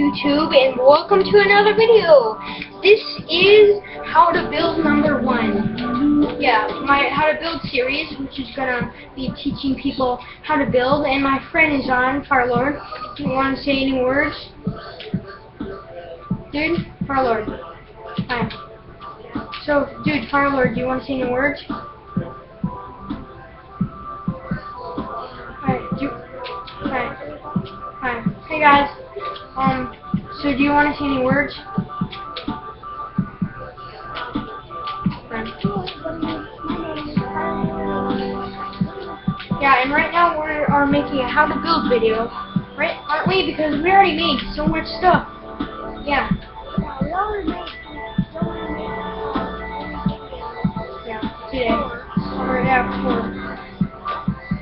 YouTube, and welcome to another video. This is how to build number 1. Yeah, my how to build series, which is gonna be teaching people how to build. And my friend is on, Firelord. Do you want to say any words, dude? Firelord. Hi. So, dude, Firelord, do you want to say any words? Hi. Hey guys. So do you want to say any words? Yeah, and right now we are making a how to build video, right? Aren't we? Because we already made so much stuff. Yeah. Yeah, today. Or yeah, before.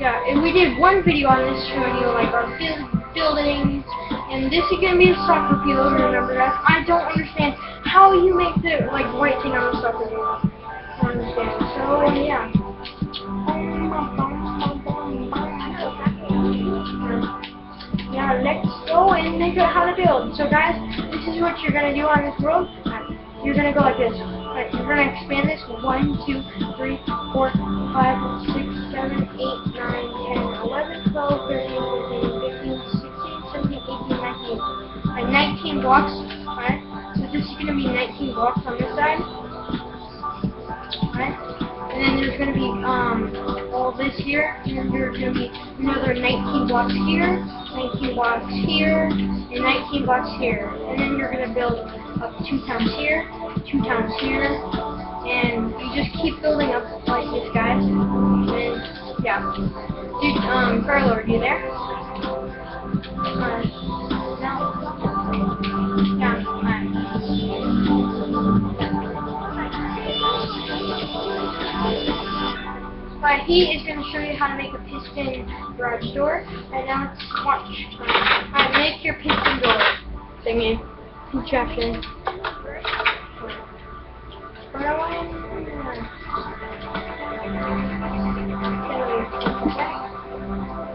Yeah, and we did one video on this showing you like our buildings, and this is gonna be a soccer field. Remember that? I don't understand how you make the right thing on the soccer field. I don't understand. So yeah. Yeah, let's go and make it how to build. So guys, this is what you're gonna do on this road. You're gonna go like this. Right, you're gonna expand this 1, 2, 3, 4, 5, 6, 7, 8, 9, 10, 11, 12, 13, 14, 15, 16, 17, 18, 19. Like 19 blocks. Alright? So this is gonna be 19 blocks on this side. Alright? And then there's gonna be all this here, and then there's gonna be another 19 blocks here, 19 blocks here, and 19 blocks here. And then you're gonna build up 2 times here, 2 times here, and you just keep building up like this, guys. And yeah, dude, Firelord, you there? No. Yeah. Alright, he is going to show you how to make a piston garage door. And now let's watch. Alright, make your piston door thingy. Contraption.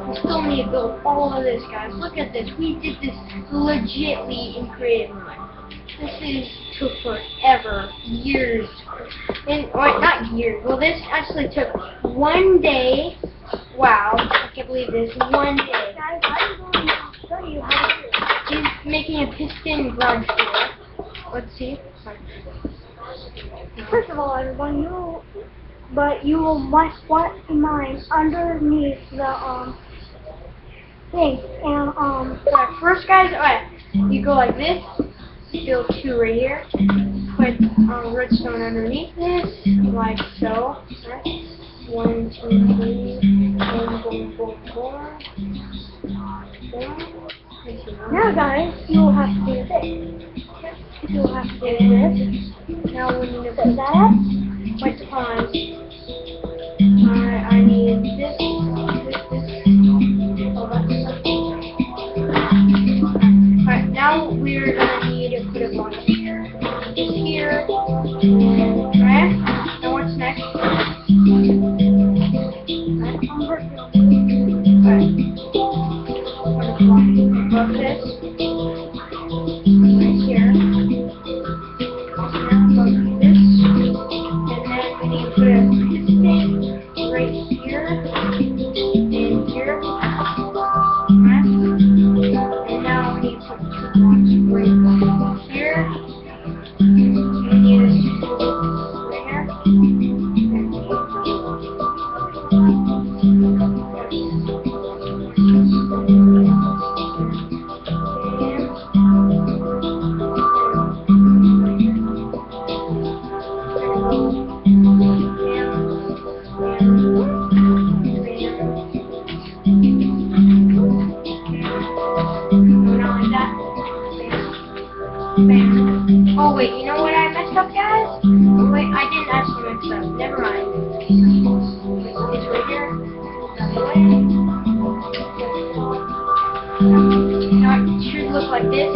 We still need to build all of this, guys. Look at this. We did this legitly in creative mode. This took forever, years, and or not years. Well, this actually took 1 day. Wow, I can't believe this. 1 day. Guys, I'm going to show you how to do it. He's making a piston garage door. Let's see. First of all, everyone, you must want to mine underneath the thing. And Alright, first, guys, alright, you go like this. Build 2 right here. Put redstone underneath this, like so. Right? 1, 2, 3. Boom, boom, boom, boom. now, guys, you will have to do this. You will have to do this. Now we need to Put that up. wait, pause. I need this. Alright, now we're gonna need to put a block here. This here. Alright, now what's next? Above this. Right here. Above this. And then we need to put a piston right here. And here. Right? And now we need to put 2 blocks right here. We need a right here. Oh wait, you know what I messed up, guys? Wait, I didn't actually mess up. Never mind. It's right here. Now it should look like this.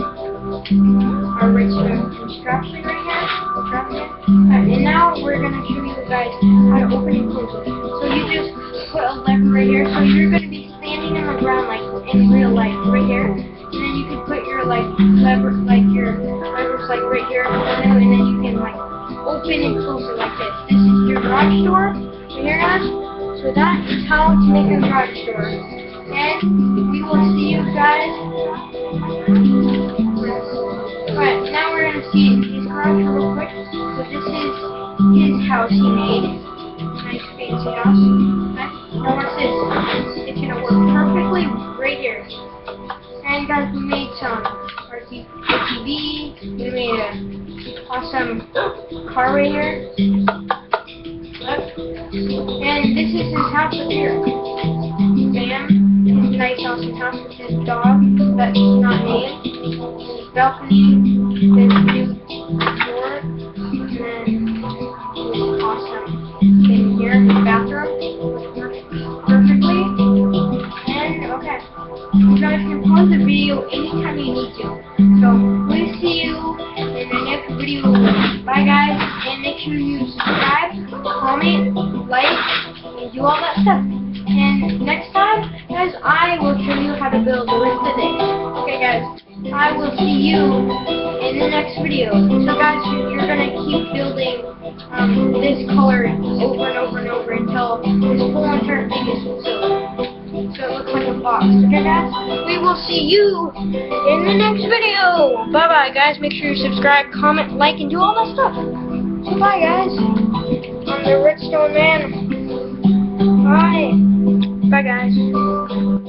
Our redstone construction right here. And now we're gonna show you guys how to open and close it. So you just put a lever right here. So you're gonna be standing on the ground like in real life, right here. And then you can put your like lever, like your lever's like right here, and then you can like open and close it like this. This is your garage door right here, guys. So that is how to make a garage door. And we will see you guys. Alright, now we're gonna see his garage real quick. So this is his house he made. Nice fancy house. Okay. Now watch this. It's gonna work perfectly right here. And guys, we made some RTB. We made a awesome car right here. And this is his house up here. Bam. His nice awesome house with his dog that's not named. His balcony. This new door. And then this awesome thing here, his bathroom. Perfectly. And okay. You guys can pause the video anytime you need to. So we'll see you in the next video. Bye guys, and make sure you subscribe, comment, like, and do all that stuff. And next time, guys, I will show you how to build the rest of it. Okay guys, I will see you in the next video. So guys, you're gonna keep building this color over and over and over until this whole entire thing is filled. So it looks like a box. Okay guys, we will see you in the next video. Bye bye guys, make sure you subscribe, comment, like, and do all that stuff. So bye guys, I'm the Redstone Man. Bye. Bye guys.